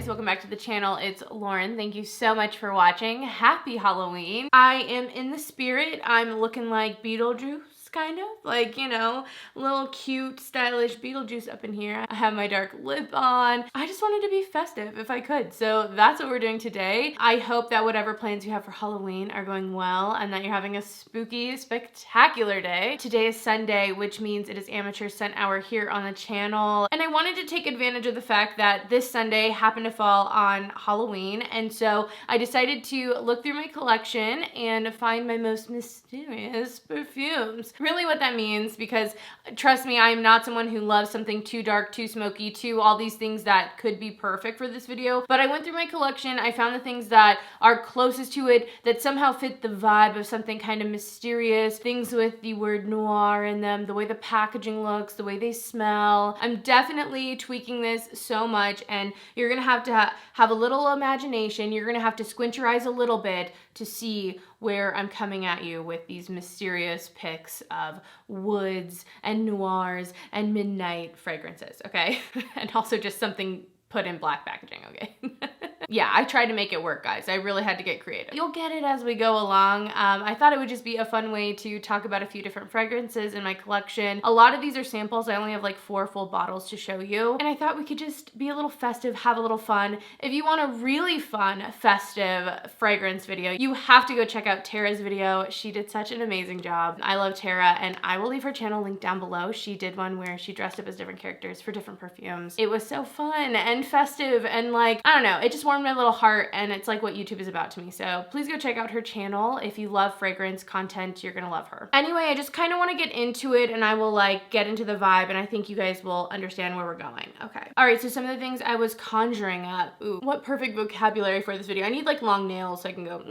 welcome back to the channel. It's Lauren. Thank you so much for watching. Happy Halloween. I am in the spirit. I'm looking like Beetlejuice. Kind of like, you know, little cute stylish Beetlejuice up in here. I have my dark lip on. I just wanted to be festive if I could, so that's what we're doing today. I hope that whatever plans you have for Halloween are going well and that you're having a spooky, spectacular day. Today is Sunday, which means it is amateur scent hour here on the channel, and I wanted to take advantage of the fact that this Sunday happened to fall on Halloween, and so I decided to look through my collection and find my most mysterious perfumes. Really what that means, because trust me, I am not someone who loves something too dark, too smoky, too all these things that could be perfect for this video, but I went through my collection, I found the things that are closest to it, that somehow fit the vibe of something kind of mysterious, things with the word noir in them, the way the packaging looks, the way they smell. I'm definitely tweaking this so much, and you're gonna have to have a little imagination. You're gonna have to squint your eyes a little bit to see where I'm coming at you with these mysterious picks of woods and noirs and midnight fragrances, okay? And also just something put in black packaging, okay? Yeah, I tried to make it work, guys. I really had to get creative. You'll get it as we go along. I thought it would just be a fun way to talk about a few different fragrances in my collection. A lot of these are samples. I only have like 4 full bottles to show you. And I thought we could just be a little festive, have a little fun. If you want a really fun, festive fragrance video, you have to go check out Tara's video. She did such an amazing job. I love Tara, and I will leave her channel linked down below. She did one where she dressed up as different characters for different perfumes. It was so fun and festive, and like, I don't know, it just warmed my little heart, and it's like what YouTube is about to me. So please go check out her channel. If you love fragrance content, you're gonna love her. Anyway, I just kind of want to get into it, and I will like get into the vibe, and I think you guys will understand where we're going. Okay. All right, so some of the things I was conjuring up. Ooh, what perfect vocabulary for this video. I need like long nails so I can go,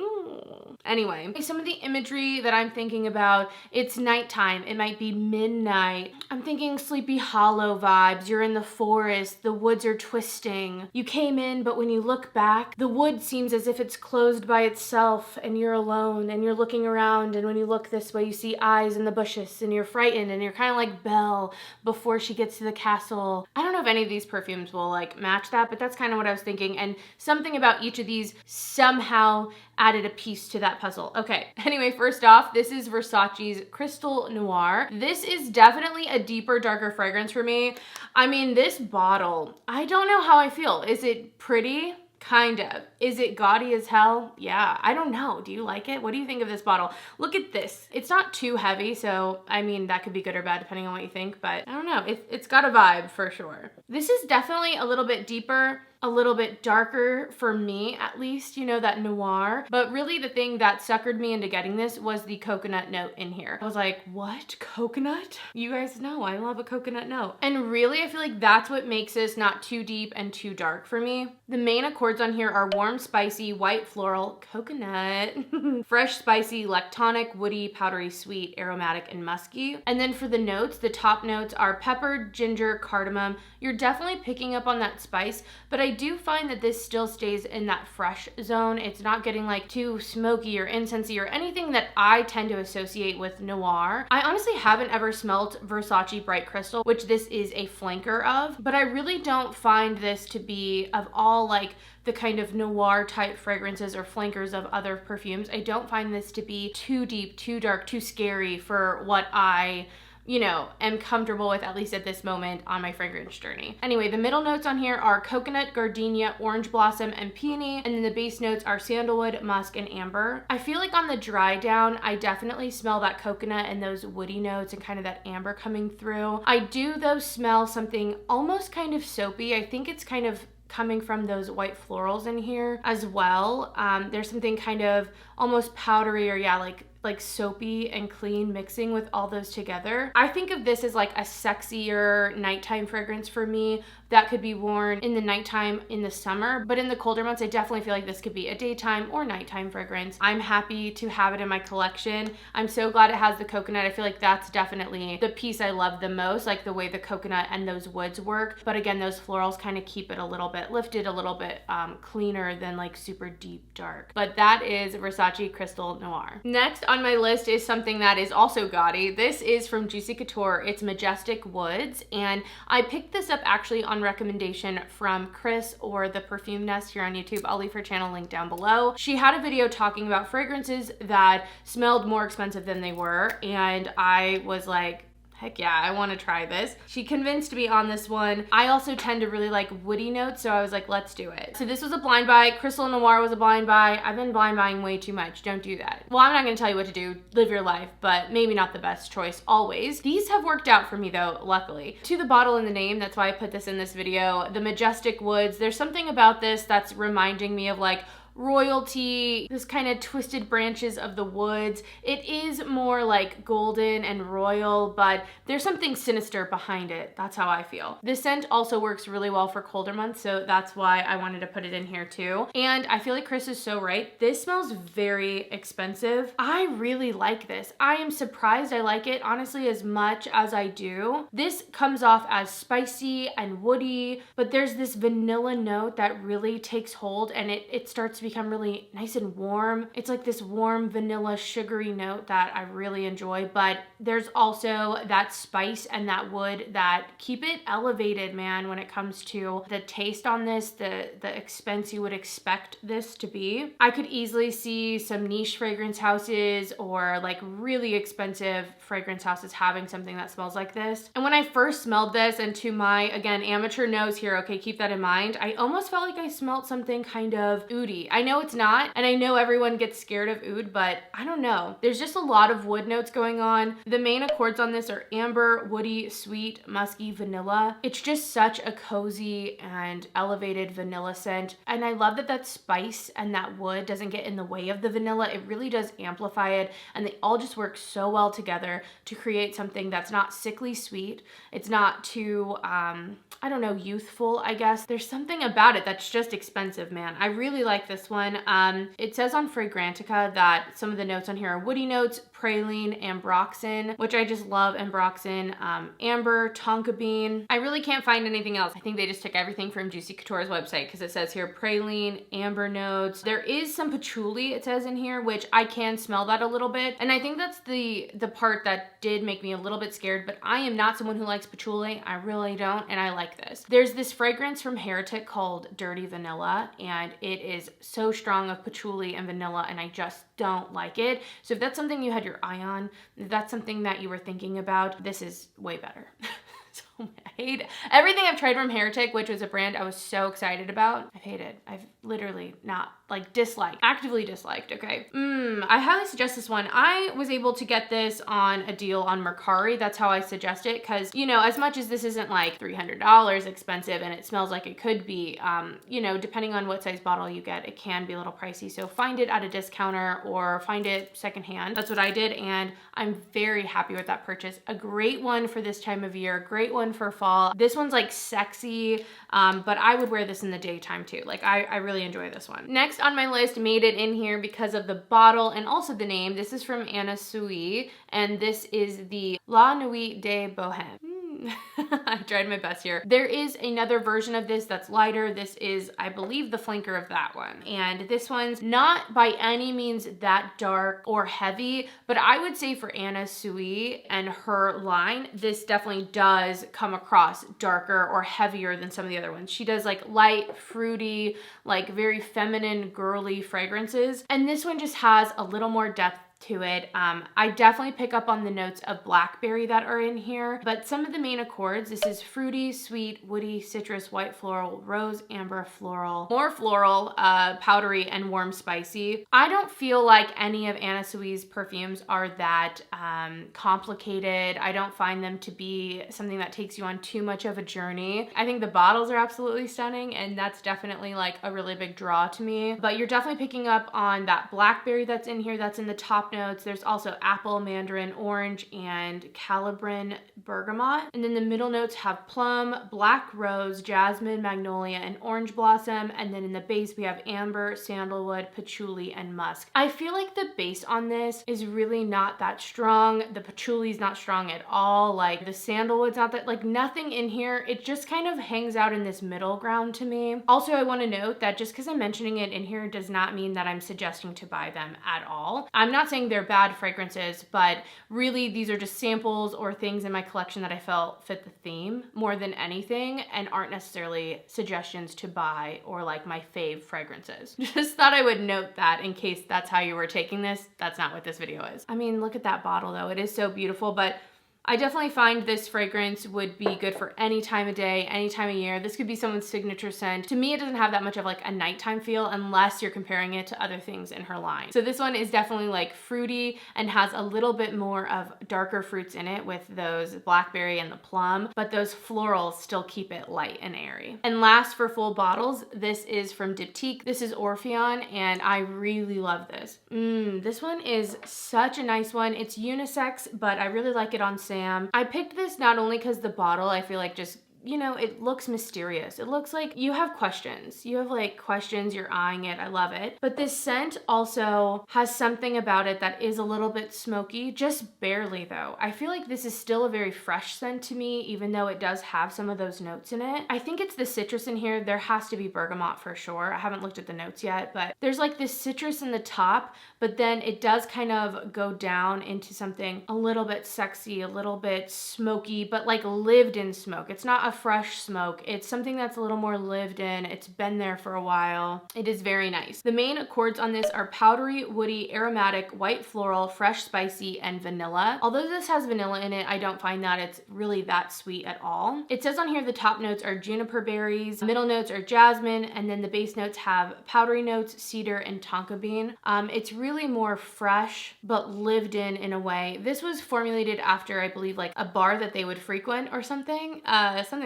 Anyway, some of the imagery that I'm thinking about, it's nighttime. It might be midnight. I'm thinking Sleepy Hollow vibes. You're in the forest. The woods are twisting. You came in, but when you look back, the wood seems as if it's closed by itself, and you're alone, and you're looking around, and when you look this way, you see eyes in the bushes, and you're frightened, and you're kind of like Belle before she gets to the castle. I don't know if any of these perfumes will like match that, but that's kind of what I was thinking, and something about each of these somehow added a piece to that puzzle. Okay, anyway, first off, this is Versace's Crystal Noir. This is definitely a deeper, darker fragrance for me. I mean, this bottle, I don't know how I feel. Is it pretty? Kind of. Is it gaudy as hell? Yeah, I don't know. Do you like it? What do you think of this bottle? Look at this. It's not too heavy, so I mean, that could be good or bad depending on what you think, but I don't know. It's got a vibe for sure. This is definitely a little bit deeper, a little bit darker for me, at least, you know, that noir. But really the thing that suckered me into getting this was the coconut note in here. I was like, what? Coconut? You guys know I love a coconut note. And really, I feel like that's what makes this not too deep and too dark for me. The main accords on here are warm, spicy, white floral, coconut, fresh, spicy, lactonic, woody, powdery, sweet, aromatic, and musky. And then for the notes, the top notes are pepper, ginger, cardamom. You're definitely picking up on that spice, but I do find that this still stays in that fresh zone. It's not getting like too smoky or incensey or anything that I tend to associate with noir. I honestly haven't ever smelled Versace Bright Crystal, which this is a flanker of, but I really don't find this to be, of all like the kind of noir type fragrances or flankers of other perfumes, I don't find this to be too deep, too dark, too scary for what I, you know, am comfortable with, at least at this moment on my fragrance journey. Anyway, the middle notes on here are coconut, gardenia, orange blossom, and peony, and then the base notes are sandalwood, musk, and amber. I feel like on the dry down, I definitely smell that coconut and those woody notes and kind of that amber coming through. I do though smell something almost kind of soapy. I think it's kind of coming from those white florals in here as well. There's something kind of almost powdery, or yeah, like soapy and clean, mixing with all those together. I think of this as like a sexier nighttime fragrance for me that could be worn in the nighttime in the summer, but in the colder months, I definitely feel like this could be a daytime or nighttime fragrance. I'm happy to have it in my collection. I'm so glad it has the coconut. I feel like that's definitely the piece I love the most, like the way the coconut and those woods work. But again, those florals kind of keep it a little bit lifted, a little bit cleaner than like super deep dark. But that is Versace Crystal Noir. Next on my list is something that is also gaudy. This is from Juicy Couture. It's Majestic Woods, and I picked this up actually on recommendation from Chris or the Perfume Nest here on YouTube. I'll leave her channel link down below. She had a video talking about fragrances that smelled more expensive than they were, and I was like, heck yeah, I want to try this. She convinced me on this one. I also tend to really like woody notes, so I was like, let's do it. So this was a blind buy. Crystal Noir was a blind buy. I've been blind buying way too much. Don't do that. Well, I'm not going to tell you what to do. Live your life, but maybe not the best choice always. These have worked out for me though, luckily. To the bottle and the name, that's why I put this in this video. The Majestic Woods. There's something about this that's reminding me of like royalty, this kind of twisted branches of the woods. It is more like golden and royal, but there's something sinister behind it. That's how I feel. This scent also works really well for colder months, so that's why I wanted to put it in here too. And I feel like Chris is so right. This smells very expensive. I really like this. I am surprised I like it, honestly, as much as I do. This comes off as spicy and woody, but there's this vanilla note that really takes hold, and it starts to become really nice and warm. It's like this warm vanilla sugary note that I really enjoy, but there's also that spice and that wood that keep it elevated, man, when it comes to the taste on this, the expense you would expect this to be. I could easily see some niche fragrance houses or like really expensive fragrance houses having something that smells like this. And when I first smelled this, and to my, again, amateur nose here, okay, keep that in mind, I almost felt like I smelled something kind of oudy. I know it's not, and I know everyone gets scared of oud, but I don't know. There's just a lot of wood notes going on. The main accords on this are amber, woody, sweet, musky, vanilla. It's just such a cozy and elevated vanilla scent. And I love that that spice and that wood doesn't get in the way of the vanilla. It really does amplify it, and they all just work so well together to create something that's not sickly sweet. It's not too, I don't know, youthful, I guess. There's something about it that's just expensive, man. I really like this one. It says on Fragrantica that some of the notes on here are woody notes, praline, ambroxan, which I just love ambroxan, amber, tonka bean. I really can't find anything else. I think they just took everything from Juicy Couture's website because it says here praline, amber notes. There is some patchouli, it says in here, which I can smell that a little bit. And I think that's the part that did make me a little bit scared, but I am not someone who likes patchouli. I really don't, and I like this. There's this fragrance from Heretic called Dirty Vanilla, and it is so strong of patchouli and vanilla, and I just don't like it. So if that's something you had your eye on, if that's something that you were thinking about, this is way better. So I hate everything I've tried from Heretic, which was a brand I was so excited about. I've hated. I've literally not, like, disliked, actively disliked, okay? I highly suggest this one. I was able to get this on a deal on Mercari. That's how I suggest it, because, you know, as much as this isn't like $300 expensive and it smells like it could be, you know, depending on what size bottle you get, it can be a little pricey. So find it at a discounter or find it secondhand. That's what I did, and I'm very happy with that purchase. A great one for this time of year, great one for fall. This one's like sexy, but I would wear this in the daytime too. Like I really enjoy this one. Next on my list, made it in here because of the bottle and also the name. This is from Anna Sui, and this is the La Nuit de Boheme. I tried my best here. There is another version of this that's lighter. This is, I believe, the flanker of that one. And this one's not by any means that dark or heavy, but I would say for Anna Sui and her line, this definitely does come across darker or heavier than some of the other ones. She does like light, fruity, like very feminine, girly fragrances. And this one just has a little more depth to it. I definitely pick up on the notes of blackberry that are in here, but some of the main accords, this is fruity, sweet, woody, citrus, white floral, rose, amber, floral, more floral, powdery, and warm spicy. I don't feel like any of Anna Sui's perfumes are that complicated. I don't find them to be something that takes you on too much of a journey. I think the bottles are absolutely stunning, and that's definitely like a really big draw to me, but you're definitely picking up on that blackberry that's in here, that's in the top notes. There's also apple, mandarin, orange, and calibrin bergamot. And then the middle notes have plum, black rose, jasmine, magnolia, and orange blossom. And then in the base, we have amber, sandalwood, patchouli, and musk. I feel like the base on this is really not that strong. The patchouli is not strong at all. Like the sandalwood's not that, like nothing in here. It just kind of hangs out in this middle ground to me. Also, I want to note that just because I'm mentioning it in here does not mean that I'm suggesting to buy them at all. I'm not saying saying they're bad fragrances, but really these are just samples or things in my collection that I felt fit the theme more than anything and aren't necessarily suggestions to buy or like my fave fragrances. Just thought I would note that in case that's how you were taking this. That's not what this video is. I mean, look at that bottle though. It is so beautiful, but I definitely find this fragrance would be good for any time of day, any time of year. This could be someone's signature scent. To me, it doesn't have that much of like a nighttime feel unless you're comparing it to other things in her line. So this one is definitely like fruity and has a little bit more of darker fruits in it with those blackberry and the plum, but those florals still keep it light and airy. And last for full bottles, this is from Diptyque. This is Orpheon and I really love this. This one is such a nice one. It's unisex, but I really like it on sale. I picked this not only because the bottle, I feel like just, you know, it looks mysterious. It looks like you have questions. You have like questions, you're eyeing it. I love it. But this scent also has something about it that is a little bit smoky, just barely though. I feel like this is still a very fresh scent to me, even though it does have some of those notes in it. I think it's the citrus in here. There has to be bergamot for sure. I haven't looked at the notes yet, but there's like this citrus in the top, but then it does kind of go down into something a little bit sexy, a little bit smoky, but like lived in smoke. It's not a fresh smoke. It's something that's a little more lived in. It's been there for a while. It is very nice. The main accords on this are powdery, woody, aromatic, white floral, fresh spicy, and vanilla. Although this has vanilla in it, I don't find that it's really that sweet at all. It says on here the top notes are juniper berries, middle notes are jasmine, and then the base notes have powdery notes, cedar, and tonka bean. It's really more fresh, but lived in a way. This was formulated after, I believe, like a bar that they would frequent or something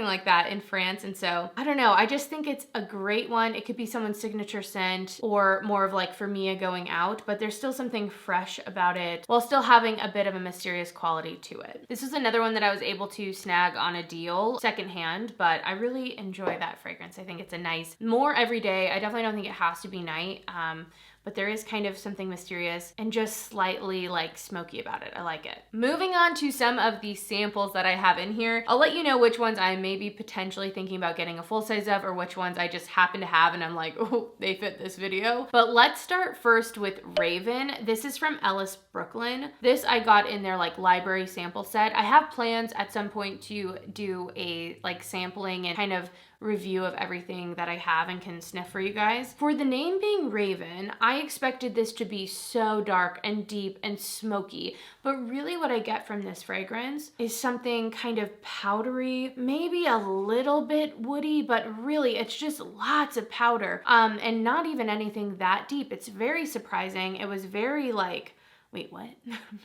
like that in France. And so I don't know, I just think it's a great one. It could be someone's signature scent or more of like for me a going out, but there's still something fresh about it while still having a bit of a mysterious quality to it. This is another one that I was able to snag on a deal secondhand, but I really enjoy that fragrance. I think it's a nice, more everyday. I definitely don't think it has to be night. But there is kind of something mysterious and just slightly like smoky about it. I like it. Moving on to some of the samples that I have in here. I'll let you know which ones I may be potentially thinking about getting a full size of or which ones I just happen to have and I'm like, oh, they fit this video. But let's start first with Raven. This is from Ellis, Brooklyn. This I got in their like library sample set. I have plans at some point to do a like sampling and kind of review of everything that I have and can sniff for you guys. For the name being Raven, I expected this to be so dark and deep and smoky, but really what I get from this fragrance is something kind of powdery, maybe a little bit woody, but really it's just lots of powder and not even anything that deep. It's very surprising. It was very like, wait, what?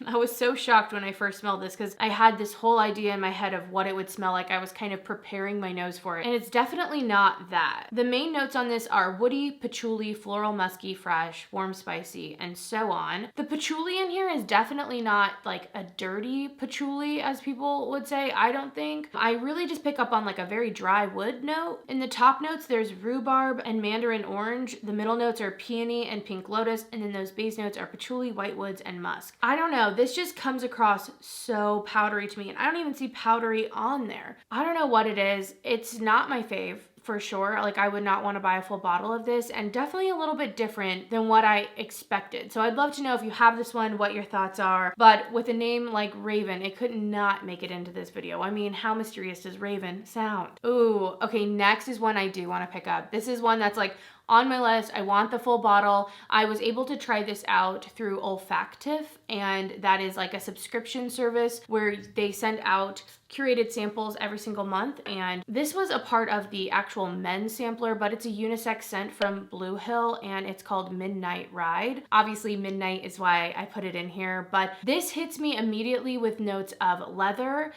I was so shocked when I first smelled this because I had this whole idea in my head of what it would smell like. I was kind of preparing my nose for it, and it's definitely not that. The main notes on this are woody, patchouli, floral, musky, fresh, warm, spicy, and so on. The patchouli in here is definitely not like a dirty patchouli, as people would say, I don't think. I really just pick up on like a very dry wood note. In the top notes, there's rhubarb and mandarin orange. The middle notes are peony and pink lotus, and then those base notes are patchouli, white woods, and musk. I don't know, this just comes across so powdery to me, and I don't even see powdery on there. I don't know what it is. It's not my fave for sure. Like I would not want to buy a full bottle of this, and definitely a little bit different than what I expected. So I'd love to know if you have this one, what your thoughts are. But with a name like Raven, it could not make it into this video. I mean, how mysterious does Raven sound? Ooh, okay, next is one I do want to pick up. This is one that's like on my list. I want the full bottle. I was able to try this out through Olfactive, and that is like a subscription service where they send out curated samples every single month, and this was a part of the actual men's sampler, but it's a unisex scent from Bluehill, and it's called Midnight Ride. Obviously midnight is why I put it in here, but this hits me immediately with notes of leather.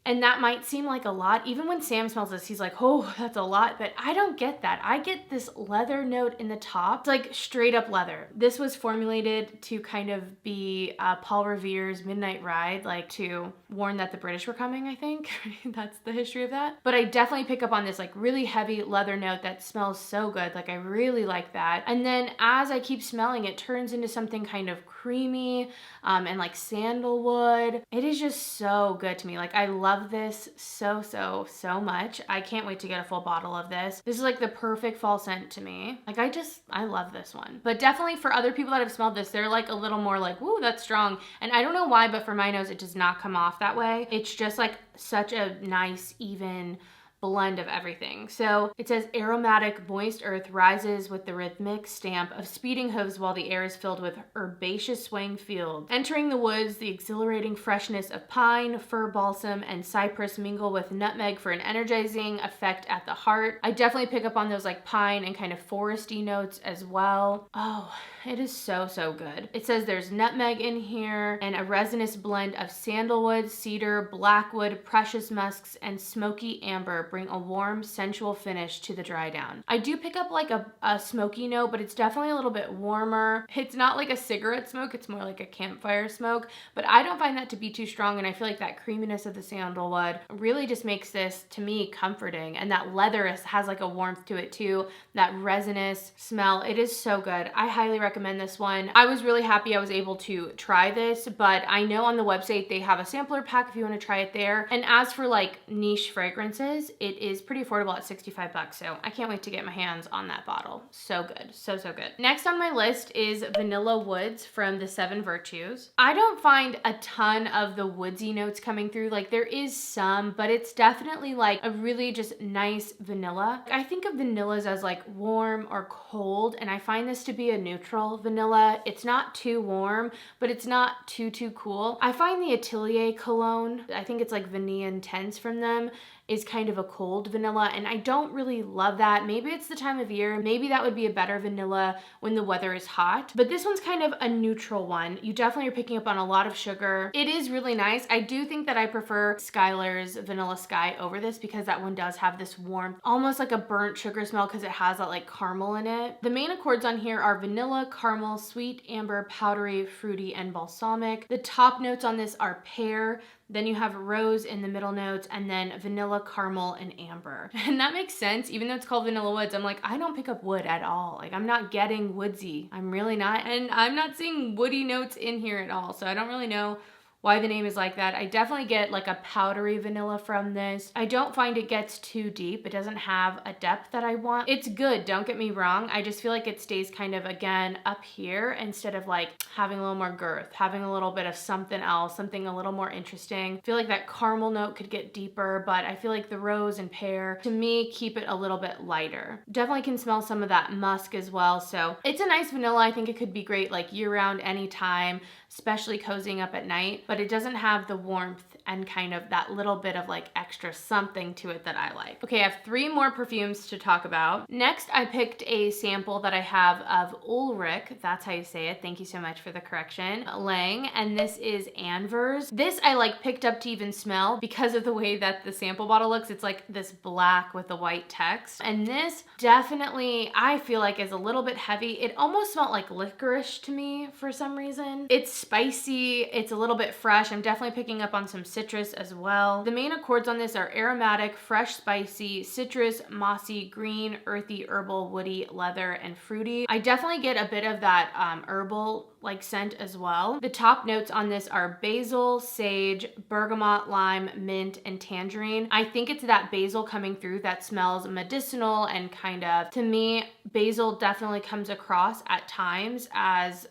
And that might seem like a lot. Even when Sam smells this, he's like, oh, that's a lot, but I don't get that. I get this leather note in the top. It's like straight up leather. This was formulated to kind of be Paul Revere's Midnight Ride, like to warn that the British were coming, I think. That's the history of that. But I definitely pick up on this like really heavy leather note that smells so good. Like I really like that. And then as I keep smelling, it turns into something kind of creamy and like sandalwood. It is just so good to me. Like I love love this so much. I can't wait to get a full bottle of this. This is like the perfect fall scent to me. Like I love this one. But definitely for other people that have smelled this, they're like a little more like, woo, that's strong. And I don't know why, but for my nose, it does not come off that way. It's just like such a nice, even blend of everything. So it says aromatic moist earth rises with the rhythmic stamp of speeding hooves while the air is filled with herbaceous swaying fields. Entering the woods, the exhilarating freshness of pine, fir balsam, and cypress mingle with nutmeg for an energizing effect at the heart. I definitely pick up on those like pine and kind of foresty notes as well. Oh, it is so good. It says there's nutmeg in here and a resinous blend of sandalwood, cedar, blackwood, precious musks, and smoky amber bring a warm, sensual finish to the dry down. I do pick up like a smoky note, but it's definitely a little bit warmer. It's not like a cigarette smoke, it's more like a campfire smoke, but I don't find that to be too strong, and I feel like that creaminess of the sandalwood really just makes this, to me, comforting, and that leather has like a warmth to it too, that resinous smell. It is so good. I highly recommend this one. I was really happy I was able to try this, but I know on the website they have a sampler pack if you want to try it there. And as for like niche fragrances, it is pretty affordable at 65 bucks. So I can't wait to get my hands on that bottle. So good. So good. Next on my list is Vanilla Woods from the 7 Virtues. I don't find a ton of the woodsy notes coming through. Like there is some, but it's definitely like a really just nice vanilla. I think of vanillas as like warm or cold, and I find this to be a neutral vanilla. It's not too warm, but it's not too cool. I find the Atelier cologne, I think it's like Vanilla Intense from them, is kind of a cold vanilla, and I don't really love that. Maybe it's the time of year. Maybe that would be a better vanilla when the weather is hot, but this one's kind of a neutral one. You definitely are picking up on a lot of sugar. It is really nice. I do think that I prefer Skylar's Vanilla Sky over this because that one does have this warmth, almost like a burnt sugar smell because it has that like caramel in it. The main accords on here are vanilla, caramel, sweet, amber, powdery, fruity, and balsamic. The top notes on this are pear, then you have rose in the middle notes, and then vanilla, caramel, and amber. And that makes sense. Even though it's called Vanilla Woods, I'm like, I don't pick up wood at all. Like I'm not getting woodsy. I'm really not. And I'm not seeing woody notes in here at all. So I don't really know why the name is like that. I definitely get like a powdery vanilla from this. I don't find it gets too deep. It doesn't have a depth that I want. It's good, don't get me wrong. I just feel like it stays kind of, again, up here instead of like having a little more girth, having a little bit of something else, something a little more interesting. I feel like that caramel note could get deeper, but I feel like the rose and pear, to me, keep it a little bit lighter. Definitely can smell some of that musk as well. So it's a nice vanilla. I think it could be great like year round, anytime, especially cozying up at night, but it doesn't have the warmth and kind of that little bit of like extra something to it that I like. Okay, I have 3 more perfumes to talk about. Next, I picked a sample that I have of Ulrich, that's how you say it. Thank you so much for the correction. Lang, and this is Anvers. This I like picked up to even smell because of the way that the sample bottle looks. It's like this black with the white text. And this definitely, I feel like, is a little bit heavy. It almost smelled like licorice to me for some reason. It's spicy, it's a little bit fresh. I'm definitely picking up on some citrus as well. The main accords on this are aromatic, fresh, spicy, citrus, mossy, green, earthy, herbal, woody, leather, and fruity. I definitely get a bit of that herbal like scent as well. The top notes on this are basil, sage, bergamot, lime, mint, and tangerine. I think it's that basil coming through that smells medicinal and kind of, to me, basil definitely comes across at times as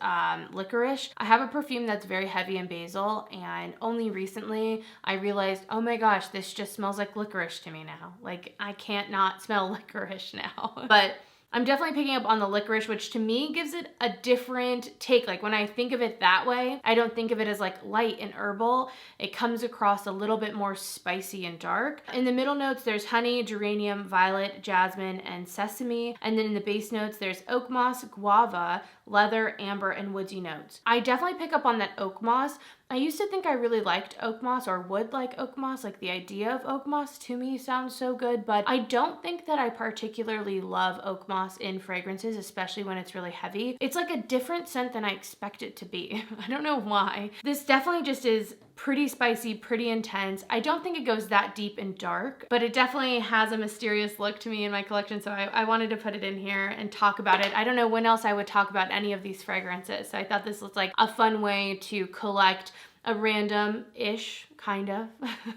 licorice. I have a perfume that's very heavy in basil, and only recently I realized, oh my gosh, this just smells like licorice to me now. Like I can't not smell licorice now. But I'm definitely picking up on the licorice, which to me gives it a different take. Like when I think of it that way, I don't think of it as like light and herbal. It comes across a little bit more spicy and dark. In the middle notes, there's honey, geranium, violet, jasmine, and sesame. And then in the base notes, there's oak moss, guava, leather, amber, and woodsy notes. I definitely pick up on that oak moss. I used to think I really liked oak moss or would like oak moss. Like the idea of oak moss to me sounds so good, but I don't think that I particularly love oak moss in fragrances, especially when it's really heavy. It's like a different scent than I expect it to be. I don't know why. This definitely just is pretty spicy, pretty intense. I don't think it goes that deep and dark, but it definitely has a mysterious look to me in my collection, so I wanted to put it in here and talk about it. I don't know when else I would talk about any of these fragrances, so I thought this was like a fun way to collect a random-ish kind of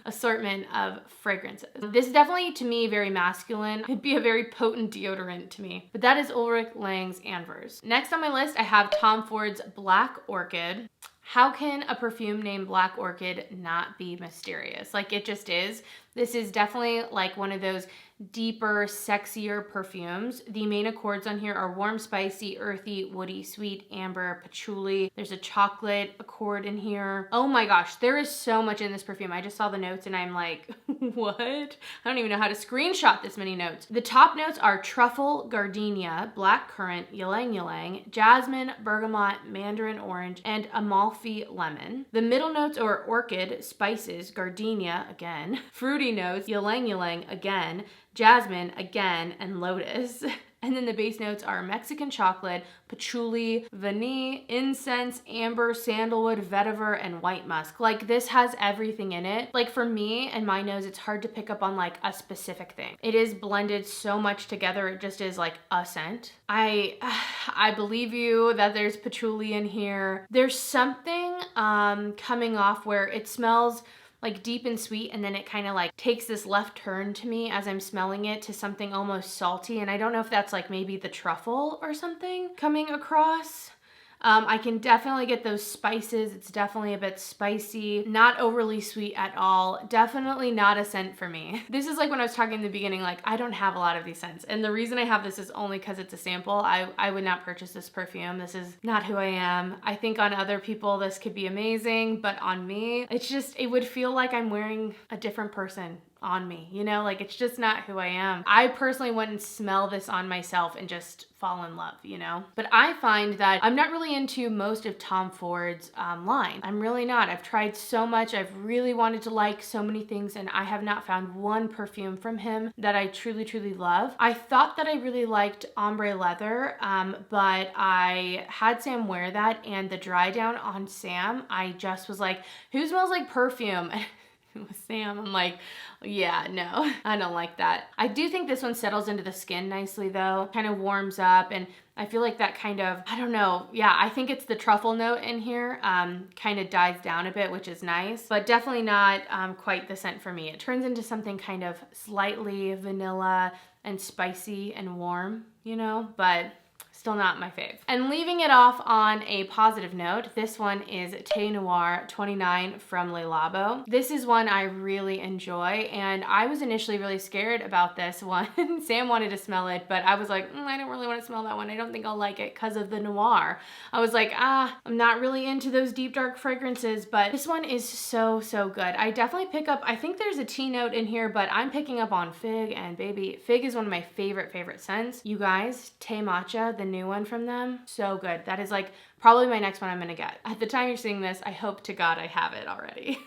assortment of fragrances. This is definitely, to me, very masculine. It'd be a very potent deodorant to me. But that is Ulrich Lang's Anvers. Next on my list, I have Tom Ford's Black Orchid. How can a perfume named Black Orchid not be mysterious? Like, it just is. This is definitely like one of those deeper, sexier perfumes. The main accords on here are warm, spicy, earthy, woody, sweet, amber, patchouli. There's a chocolate accord in here. Oh my gosh, there is so much in this perfume. I just saw the notes and I'm like, what? I don't even know how to screenshot this many notes. The top notes are truffle, gardenia, black currant, ylang ylang, jasmine, bergamot, mandarin orange, and Amalfi lemon. The middle notes are orchid, spices, gardenia again, fruity notes, ylang ylang again, jasmine again, and lotus. And then the base notes are Mexican chocolate, patchouli, vanille, incense, amber, sandalwood, vetiver, and white musk. Like, this has everything in it. Like, for me and my nose, it's hard to pick up on like a specific thing. It is blended so much together. It just is like a scent. I believe you that there's patchouli in here. There's something coming off where it smells like deep and sweet, and then it kind of like takes this left turn to me as I'm smelling it to something almost salty, and I don't know if that's like maybe the truffle or something coming across. I can definitely get those spices. It's definitely a bit spicy, not overly sweet at all. Definitely not a scent for me. This is like when I was talking in the beginning, like I don't have a lot of these scents. And the reason I have this is only because it's a sample. I would not purchase this perfume. This is not who I am. I think on other people, this could be amazing, but on me, it's just, it would feel like I'm wearing a different person on me, you know, like it's just not who I am. I personally wouldn't smell this on myself and just fall in love, you know? But I find that I'm not really into most of Tom Ford's line. I'm really not. I've tried so much. I've really wanted to like so many things, and I have not found one perfume from him that I truly, truly love. I thought that I really liked Ombre Leather, but I had Sam wear that, and the dry down on Sam, I just was like, who smells like perfume? With Sam, I'm like, yeah, no, I don't like that. I do think this one settles into the skin nicely though, kind of warms up, and I feel like that kind of, I don't know, yeah, I think it's the truffle note in here, kind of dies down a bit, which is nice, but definitely not quite the scent for me. It turns into something kind of slightly vanilla and spicy and warm, you know, but still not my fave. And leaving it off on a positive note, this one is Thé Noir 29 from Le Labo. This is one I really enjoy, and I was initially really scared about this one. Sam wanted to smell it, but I was like, I don't really want to smell that one. I don't think I'll like it because of the noir. I was like, I'm not really into those deep dark fragrances, but this one is so, so good. I definitely pick up, I think there's a tea note in here, but I'm picking up on fig, and baby, fig is one of my favorite scents. You guys, Thé Matcha, the new one from them, so good. That is like probably my next one I'm gonna get. At the time you're seeing this, I hope to God I have it already.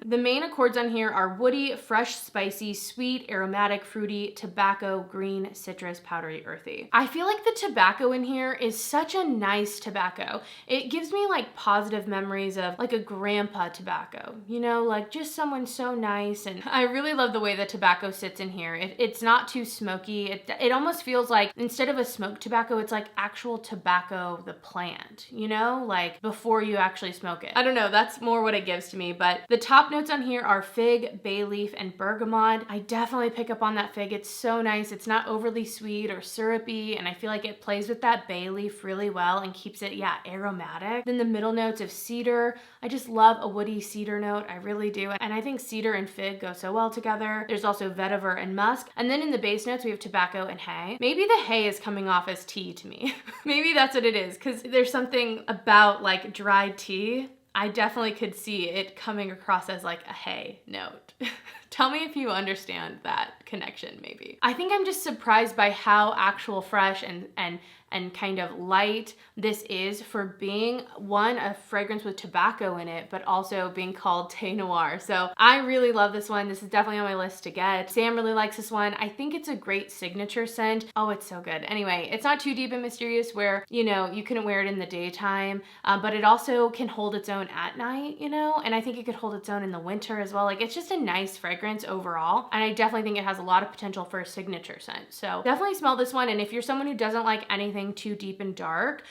The main accords on here are woody, fresh, spicy, sweet, aromatic, fruity, tobacco, green, citrus, powdery, earthy. I feel like the tobacco in here is such a nice tobacco. It gives me like positive memories of like a grandpa tobacco, you know, like just someone so nice. And I really love the way the tobacco sits in here. It's not too smoky. It almost feels like instead of a smoked tobacco, it's like actual tobacco, the plant, you know, like before you actually smoke it. I don't know, that's more what it gives to me. But the top notes on here are fig, bay leaf, and bergamot. I definitely pick up on that fig. It's so nice. It's not overly sweet or syrupy, and I feel like it plays with that bay leaf really well and keeps it, yeah, aromatic. Then the middle notes of cedar. I just love a woody cedar note. I really do. And I think cedar and fig go so well together. There's also vetiver and musk. And then in the base notes, we have tobacco and hay. Maybe the hay is coming off as tea to me. Maybe that's what it is, because there's something about like dried tea. I definitely could see it coming across as like a hay note. Tell me if you understand that connection, maybe. I think I'm just surprised by how actual fresh and kind of light this is for being one, a fragrance with tobacco in it, but also being called Thé Noir. So I really love this one. This is definitely on my list to get. Sam really likes this one. I think it's a great signature scent. Oh, it's so good. Anyway, it's not too deep and mysterious where, you know, you couldn't wear it in the daytime, but it also can hold its own at night, you know, and I think it could hold its own in the winter as well. Like, it's just a nice fragrance. fragrance overall. And I definitely think it has a lot of potential for a signature scent. So definitely smell this one. And if you're someone who doesn't like anything too deep and dark,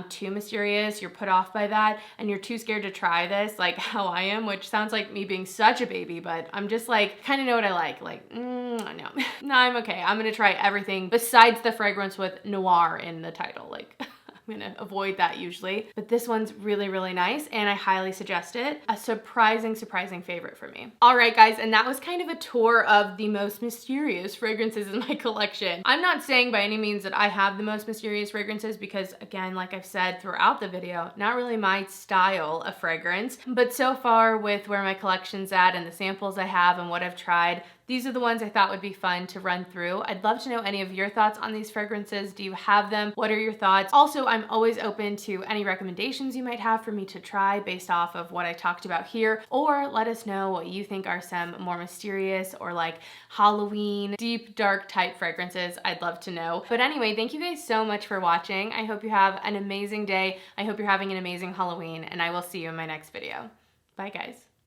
too mysterious, you're put off by that, and you're too scared to try this, like how I am, which sounds like me being such a baby, but I'm just like, kind of know what I like, no, no, I'm okay. I'm gonna try everything besides the fragrance with noir in the title. Like, I'm gonna avoid that usually, but this one's really, really nice and I highly suggest it. A surprising favorite for me. All right, guys, and that was kind of a tour of the most mysterious fragrances in my collection. I'm not saying by any means that I have the most mysterious fragrances because, again, like I've said throughout the video, not really my style of fragrance, but so far with where my collection's at and the samples I have and what I've tried, these are the ones I thought would be fun to run through. I'd love to know any of your thoughts on these fragrances. Do you have them? What are your thoughts? Also, I'm always open to any recommendations you might have for me to try based off of what I talked about here, or let us know what you think are some more mysterious or like Halloween, deep, dark type fragrances. I'd love to know. But anyway, thank you guys so much for watching. I hope you have an amazing day. I hope you're having an amazing Halloween, and I will see you in my next video. Bye, guys.